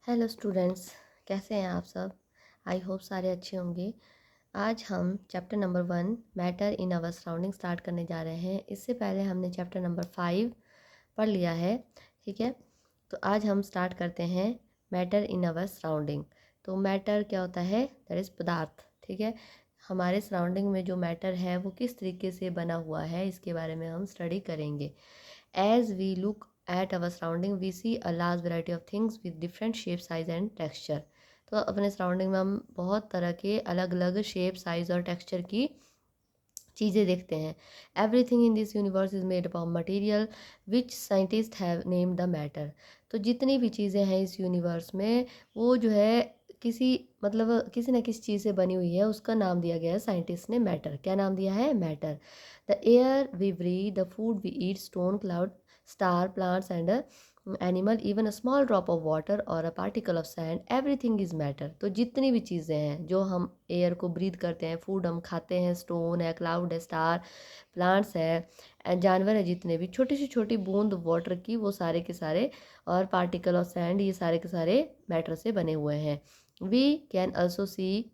Hello students, कैसे हैं आप सब। आई होप सारे अच्छे होंगे। आज हम chapter number 1 matter in our surrounding start करने जा रहे हैं। इससे पहले हमने चैप्टर नंबर 5 पढ़ लिया है, ठीक है। तो आज हम स्टार्ट करते हैं मैटर इन आवर सराउंडिंग। तो मैटर क्या होता है? दैट इज़ पदार्थ, ठीक है। हमारे सराउंडिंग में जो मैटर है वो किस तरीके से बना हुआ है, इसके बारे में हम स्टडी करेंगे। As we look at our surrounding, we see a large variety of things with different shape, size and texture. तो अपने सराउंडिंग में हम बहुत तरह के अलग अलग शेप, साइज और टेक्सचर की चीज़ें देखते हैं। Everything in this universe is made up of material which scientist have named the matter. तो जितनी भी चीज़ें हैं इस यूनिवर्स में, वो जो है किसी किसी न किसी चीज़ से बनी हुई है, उसका नाम दिया गया है साइंटिस्ट ने मैटर। क्या नाम दिया है? Matter. The air we breathe, the food we eat, stone, cloud, star, plants and animal, even a small drop of water और a particle of sand, everything is matter. तो जितनी भी चीज़ें हैं जो हम एयर को ब्रीथ करते हैं, फूड हम खाते हैं, स्टोन है, क्लाउड है, स्टार, प्लांट्स है, जानवर है, जितने भी छोटी से छोटी बूंद वाटर की, वो सारे के सारे, और पार्टिकल ऑफ सैंड, ये सारे के सारे मैटर से बने हुए हैं। We can also see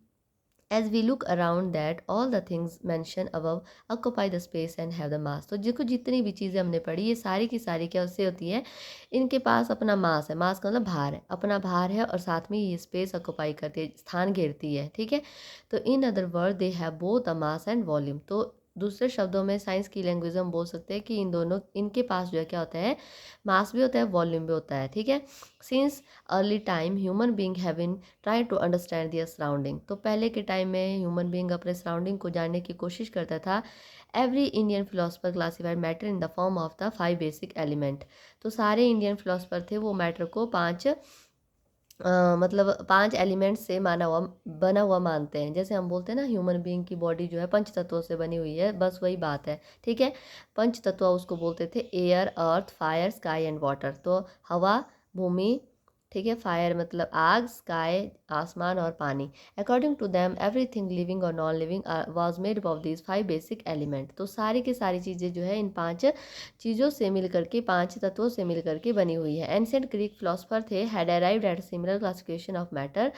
as we look around that all the things mentioned above occupy the space and have the mass। तो देखो जितनी भी चीज़ें हमने पढ़ी, ये सारी की सारी क्या उससे होती है, इनके पास अपना मास है। मास का मतलब भार है, अपना भार है, और साथ में ये स्पेस ऑक्युपाई करती है, स्थान घेरती है, ठीक है। तो in other word they have both a mass and volume. तो दूसरे शब्दों में साइंस की लैंग्वेज में हम बोल सकते हैं कि इन दोनों, इनके पास जो है क्या होता है, मास भी होता है, वॉल्यूम भी होता है, ठीक है। Since early time human being have been try to understand their surrounding. तो पहले के टाइम में ह्यूमन बींग अपने सराउंडिंग को जानने की कोशिश करता था। Every Indian philosopher classified matter in the form of the 5 basic element. तो सारे इंडियन फिलोसफर थे, वो मैटर को 5 एलिमेंट्स से बना हुआ मानते हैं। जैसे हम बोलते हैं ना, ह्यूमन बीइंग की बॉडी जो है 5 तत्वों से बनी हुई है, बस वही बात है, ठीक है। 5 तत्व उसको बोलते थे, air, earth, fire, sky and water. तो हवा, भूमि, ठीक है, फायर मतलब आग, स्काई आसमान, और पानी। According to them everything living और non living was made up of these 5 basic element. तो सारी की सारी चीज़ें जो है इन 5 चीज़ों से मिल करके, 5 तत्वों से मिल करके बनी हुई है। एंशिएंट ग्रीक फिलोसफर थे, had arrived at similar classification of matter.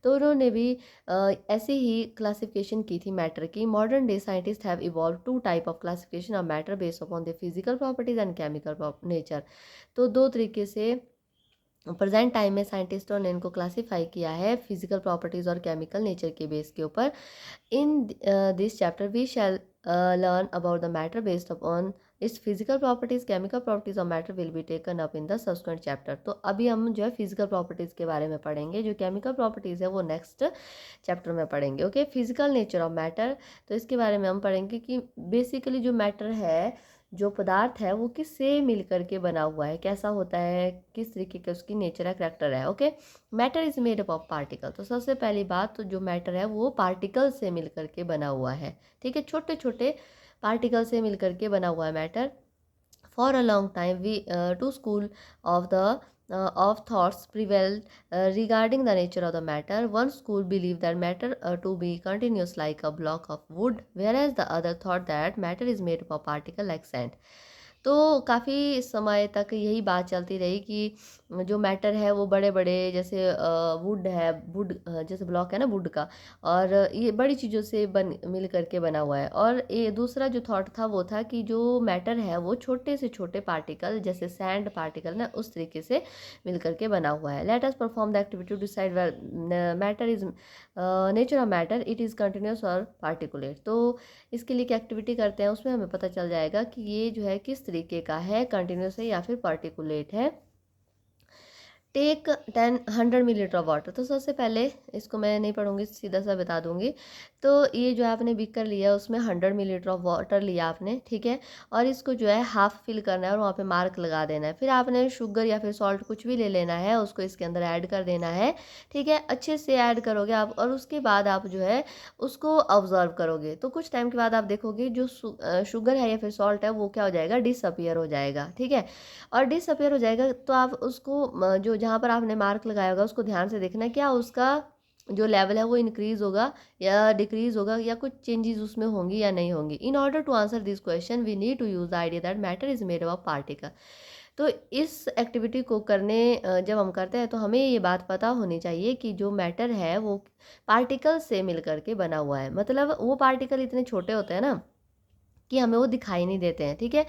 तो उन्होंने भी ऐसे ही क्लासिफिकेशन की थी मैटर की। Modern day scientist have evolve 2 type of classification of matter based upon the physical properties and chemical nature. तो 2 तरीके से प्रेजेंट टाइम में साइंटिस्टों ने इनको क्लासीफाई किया है, फिजिकल प्रॉपर्टीज़ और केमिकल नेचर के बेस के ऊपर। In this chapter we shall learn about the matter based upon its physical properties, chemical properties of matter will be taken up in the subsequent chapter. तो अभी हम जो है physical properties के बारे में पढ़ेंगे, जो केमिकल प्रॉपर्टीज़ है वो नेक्स्ट चैप्टर में पढ़ेंगे। Okay, physical nature of matter, तो इसके बारे में हम पढ़ेंगे कि बेसिकली जो मैटर है, जो पदार्थ है, वो किससे मिल करके बना हुआ है, कैसा होता है, किस तरीके का उसकी नेचर है, करैक्टर है। Okay, matter is made up of particle. तो सबसे पहली बात, तो जो मैटर है वो पार्टिकल से मिल करके बना हुआ है, ठीक है। छोटे छोटे पार्टिकल से मिल करके बना हुआ है matter. For a long time, two school of the of thoughts prevailed regarding the nature of the matter. One school believed that matter to be continuous like a block of wood, whereas the other thought that matter is made up of particle like sand. तो काफ़ी समय तक यही बात चलती रही कि जो मैटर है वो बड़े बड़े, जैसे वुड है, वुड जैसे ब्लॉक है ना वुड का, और ये बड़ी चीज़ों से मिल करके बना हुआ है। और ये दूसरा जो थॉट था वो था कि जो मैटर है वो छोटे से छोटे पार्टिकल, जैसे सैंड पार्टिकल ना, उस तरीके से मिल करके बना हुआ है। Let us perform the activity to decide matter is nature of matter, it is continuous और पार्टिकुलेट। तो इसके लिए क्या एक्टिविटी करते हैं, उसमें हमें पता चल जाएगा कि ये जो है किस तरीके का है, कंटिन्यूस है या फिर पार्टिकुलेट है। Take 100 millilitre of water. तो सबसे पहले इसको मैं नहीं पढ़ूंगी, सीधा सा बता दूंगी। तो ये जो आपने बीकर लिया उसमें 100 मिलीलीटर ऑफ वाटर लिया आपने, ठीक है। और इसको जो है हाफ फिल करना है और वहाँ पे मार्क लगा देना है। फिर आपने शुगर या फिर सॉल्ट कुछ भी ले लेना है, उसको इसके अंदर ऐड कर देना है, ठीक है। अच्छे से ऐड करोगे आप, और उसके बाद आप जो है उसको ऑब्जर्व करोगे। तो कुछ टाइम के बाद आप देखोगे जो शुगर है या फिर सॉल्ट है वो क्या हो जाएगा, डिसअपियर हो जाएगा, ठीक है। और डिसअपियर हो जाएगा तो आप उसको जो जहाँ पर आपने मार्क लगाया होगा उसको ध्यान से देखना है, क्या उसका जो लेवल है वो इंक्रीज होगा या डिक्रीज होगा, या कुछ चेंजेस उसमें होंगी या नहीं होंगी। In order to answer this question we need to use the idea that matter is made up of particle. तो इस एक्टिविटी को करने जब हम करते हैं तो हमें ये बात पता होनी चाहिए कि जो मैटर है वो पार्टिकल से मिल करके बना हुआ है। मतलब वो पार्टिकल इतने छोटे होते हैं ना कि हमें वो दिखाई नहीं देते हैं, ठीक है।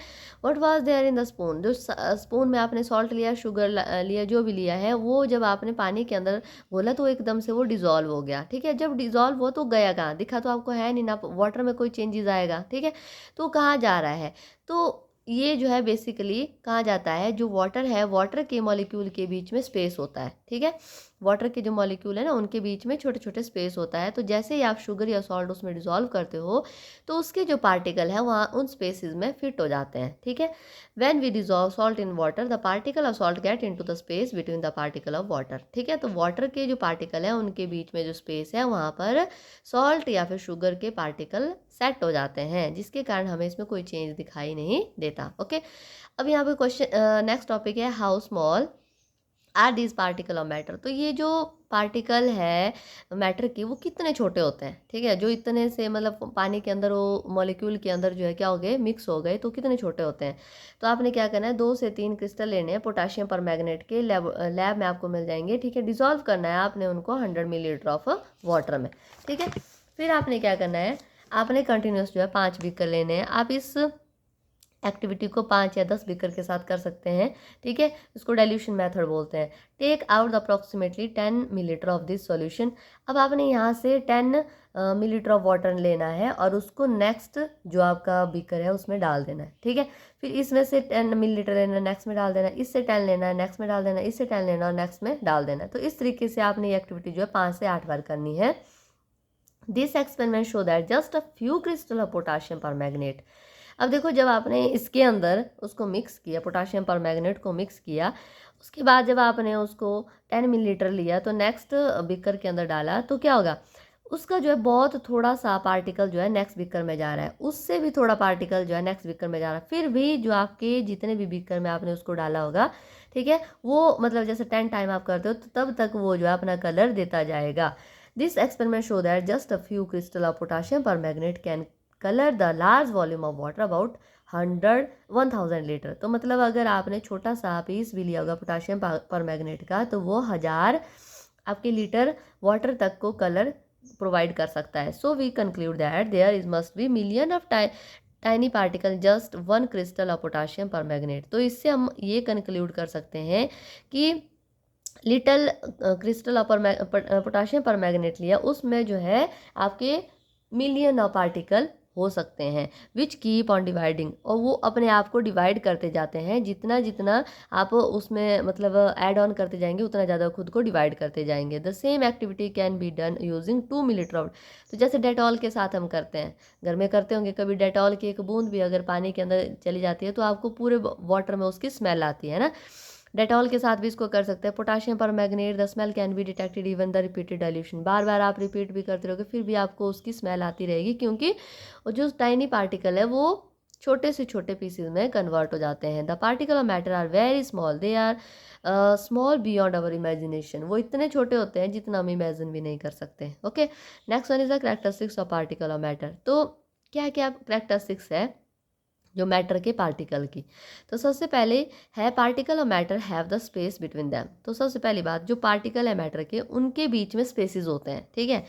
What was there in the spoon, जो स्पून में आपने सॉल्ट लिया, शुगर लिया, जो भी लिया है, वो जब आपने पानी के अंदर घोला तो एकदम से वो डिज़ोल्व हो गया, ठीक है। जब डिज़ोल्व हो तो गया कहाँ, दिखा तो आपको है नहीं ना, वाटर में कोई चेंजेस आएगा, ठीक है। तो कहाँ जा रहा है, तो ये जो है बेसिकली कहाँ जाता है, जो वाटर है, वाटर के मॉलिक्यूल के बीच में स्पेस होता है, ठीक है। वाटर के जो मॉलिक्यूल है ना उनके बीच में छोटे छोटे स्पेस होता है। तो जैसे ही आप शुगर या सॉल्ट उसमें डिज़ोल्व करते हो तो उसके जो पार्टिकल है वहाँ उन स्पेसिस में फिट हो जाते हैं, ठीक है। When we dissolve salt in water the particle of salt get into the space between the particle of water, ठीक है। तो वाटर के जो पार्टिकल है उनके बीच में जो स्पेस है वहाँ पर सॉल्ट या फिर शुगर के पार्टिकल सेट हो जाते हैं, जिसके कारण हमें इसमें कोई चेंज दिखाई नहीं देता। ओके, अब यहाँ पे क्वेश्चन नेक्स्ट टॉपिक है how small are these particle of matter. तो ये जो पार्टिकल है मैटर की वो कितने छोटे होते हैं, ठीक है। जो इतने से मतलब पानी के अंदर वो मॉलिक्यूल के अंदर जो है क्या हो गए, मिक्स हो गए, तो कितने छोटे होते हैं। तो आपने क्या करना है, 2 से 3 क्रिस्टल लेने हैं पोटाशियम परमैंगनेट के, लैब में आपको मिल जाएंगे, ठीक है। डिसॉल्व करना है आपने उनको 100 मिलीलीटर ऑफ वाटर में, ठीक है। फिर आपने क्या करना है, आपने कंटिन्यूस जो है 5 बीकर लेने हैं। आप इस एक्टिविटी को 5 या 10 बीकर के साथ कर सकते हैं, ठीक है। इसको डाइल्यूशन मेथड बोलते हैं। Take out approximately 10 millilitre of this solution. अब आपने यहाँ से 10 मिलीलीटर ऑफ वाटर लेना है और उसको नेक्स्ट जो आपका बीकर है उसमें डाल देना है, ठीक है। फिर इसमें से 10 मिलीलीटर लेना है, नेक्स्ट में डाल देना है, इससे 10 लेना है, नेक्स्ट में डाल देना है, इससे 10 लेना है और नेक्स्ट में डाल देना है। तो इस तरीके से आपने ये एक्टिविटी जो है 5 से 8 बार करनी है। This experiment show that just a few crystal of potassium permanganate. अब देखो जब आपने इसके अंदर उसको मिक्स किया, पोटाशियम परमैंगनेट को मिक्स किया, उसके बाद जब आपने उसको 10 मिलीलीटर लिया तो नेक्स्ट बीकर के अंदर डाला, तो क्या होगा, उसका जो है बहुत थोड़ा सा पार्टिकल जो है नेक्स्ट बीकर में जा रहा है, उससे भी थोड़ा पार्टिकल जो है नेक्स्ट बीकर में जा रहा है। फिर भी जो आपके जितने भी बीकर में आपने उसको डाला होगा, ठीक है, वो मतलब जैसे 10 टाइम आप करते हो तो तब तक वो जो है अपना कलर देता जाएगा। This experiment show that just a few crystal of potassium permanganate can colour the large volume of water about 1000 litre. तो मतलब अगर आपने छोटा सा पीस भी लिया होगा पोटाशियम परमैंगनेट का तो वो 1000 आपके लीटर वाटर तक को कलर प्रोवाइड कर सकता है। So we conclude that there is must be million of tiny particle just 1 crystal of potassium permanganate. तो इससे हम ये कंक्लूड कर सकते हैं कि little crystal of potassium permanganate लिया, उसमें जो है आपके मिलियन ऑफ पार्टिकल हो सकते हैं, विच कीप ऑन डिवाइडिंग, और वो अपने आप को डिवाइड करते जाते हैं। जितना जितना आप उसमें मतलब ऐड ऑन करते जाएंगे उतना ज़्यादा खुद को डिवाइड करते जाएंगे। The same activity can be done using 2 millilitre of, तो जैसे डेटॉल के साथ हम करते हैं, घर में करते होंगे कभी, डेटॉल की एक बूंद भी अगर पानी के अंदर चली जाती है तो आपको पूरे वाटर में उसकी स्मेल आती है ना। डेटॉल के साथ भी इसको कर सकते हैं। Potassium permanganate the smell can be detected even the repeated dilution, बार बार आप रिपीट भी करते रहोगे फिर भी आपको उसकी स्मेल आती रहेगी, क्योंकि जो टाइनी पार्टिकल है वो छोटे से छोटे पीसेज में कन्वर्ट हो जाते हैं। The particle of matter are very small, they are small beyond our imagination, वो इतने छोटे होते हैं जितना हम इमेजिन भी नहीं कर सकते। Okay, next one is the characteristics of particle of matter. तो क्या क्या कैरेक्टरिस्टिक्स है जो मैटर के पार्टिकल की। तो सबसे पहले है पार्टिकल और matter have the space between them. तो सबसे पहली बात, जो पार्टिकल है मैटर के उनके बीच में स्पेसिस होते हैं, ठीक है।